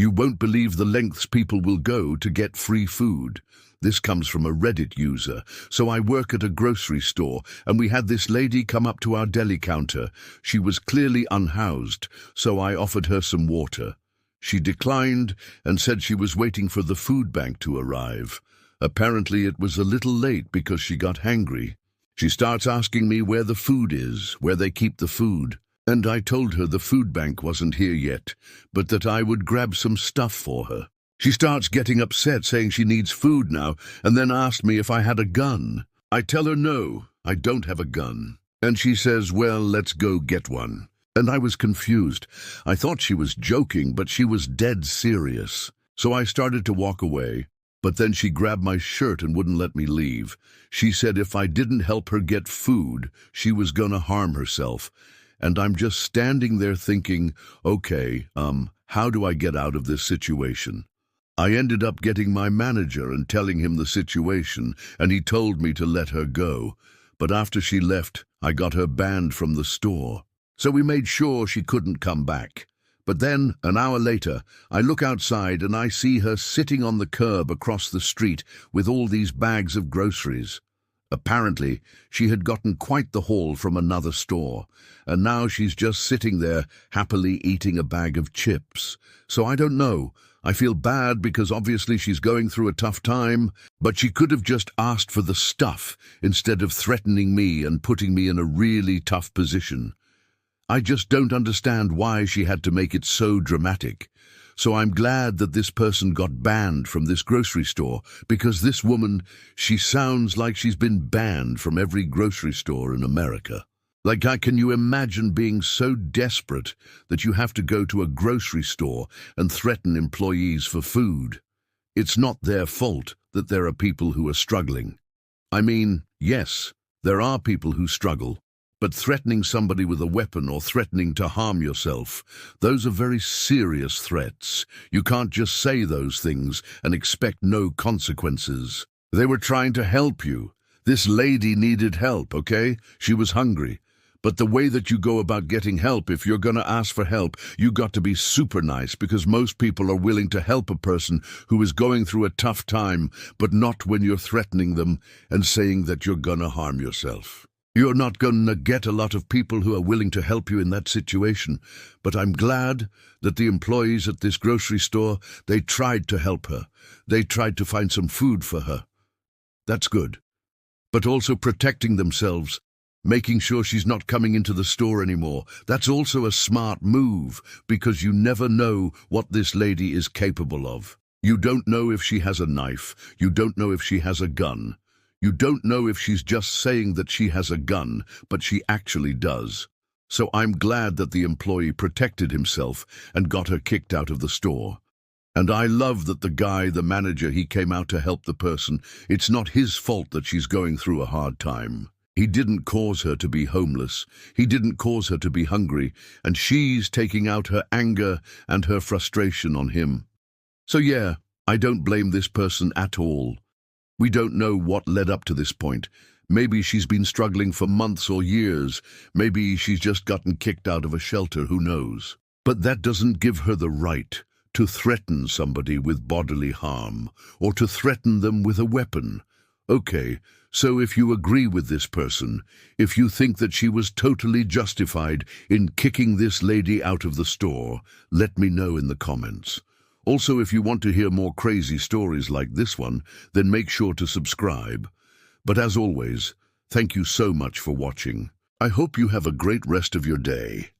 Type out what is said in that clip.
You won't believe the lengths people will go to get free food. This comes from a Reddit user. So I work at a grocery store, and we had this lady come up to our deli counter. She was clearly unhoused, so I offered her some water. She declined and said she was waiting for the food bank to arrive. Apparently it was a little late because she got hangry. She starts asking me where the food is, where they keep the food. And I told her the food bank wasn't here yet, but that I would grab some stuff for her. She starts getting upset, saying she needs food now, and then asked me if I had a gun. I tell her no, I don't have a gun. And she says, well, let's go get one. And I was confused. I thought she was joking, but she was dead serious. So I started to walk away, but then she grabbed my shirt and wouldn't let me leave. She said if I didn't help her get food, she was gonna harm herself. And I'm just standing there thinking, okay, how do I get out of this situation? I ended up getting my manager and telling him the situation, and he told me to let her go. But after she left, I got her banned from the store. So we made sure she couldn't come back. But then, an hour later, I look outside and I see her sitting on the curb across the street with all these bags of groceries. Apparently, she had gotten quite the haul from another store, and now she's just sitting there happily eating a bag of chips. So I don't know. I feel bad because obviously she's going through a tough time, but she could have just asked for the stuff instead of threatening me and putting me in a really tough position. I just don't understand why she had to make it so dramatic. So I'm glad that this person got banned from this grocery store, because this woman, she sounds like she's been banned from every grocery store in America. Like, can you imagine being so desperate that you have to go to a grocery store and threaten employees for food? It's not their fault that there are people who are struggling. I mean, yes, there are people who struggle, but threatening somebody with a weapon or threatening to harm yourself, those are very serious threats. You can't just say those things and expect no consequences. They were trying to help you. This lady needed help, okay? She was hungry. But the way that you go about getting help, if you're going to ask for help, you got to be super nice, because most people are willing to help a person who is going through a tough time, but not when you're threatening them and saying that you're going to harm yourself. You're not going to get a lot of people who are willing to help you in that situation, but I'm glad that the employees at this grocery store, they tried to help her. They tried to find some food for her. That's good. But also protecting themselves, making sure she's not coming into the store anymore. That's also a smart move, because you never know what this lady is capable of. You don't know if she has a knife. You don't know if she has a gun. You don't know if she's just saying that she has a gun, but she actually does. So I'm glad that the employee protected himself and got her kicked out of the store. And I love that the guy, the manager, he came out to help the person. It's not his fault that she's going through a hard time. He didn't cause her to be homeless. He didn't cause her to be hungry, and she's taking out her anger and her frustration on him. So yeah, I don't blame this person at all. We don't know what led up to this point. Maybe she's been struggling for months or years. Maybe she's just gotten kicked out of a shelter, who knows? But that doesn't give her the right to threaten somebody with bodily harm, or to threaten them with a weapon. Okay, so if you agree with this person, if you think that she was totally justified in kicking this lady out of the store, let me know in the comments. Also, if you want to hear more crazy stories like this one, then make sure to subscribe. But as always, thank you so much for watching. I hope you have a great rest of your day.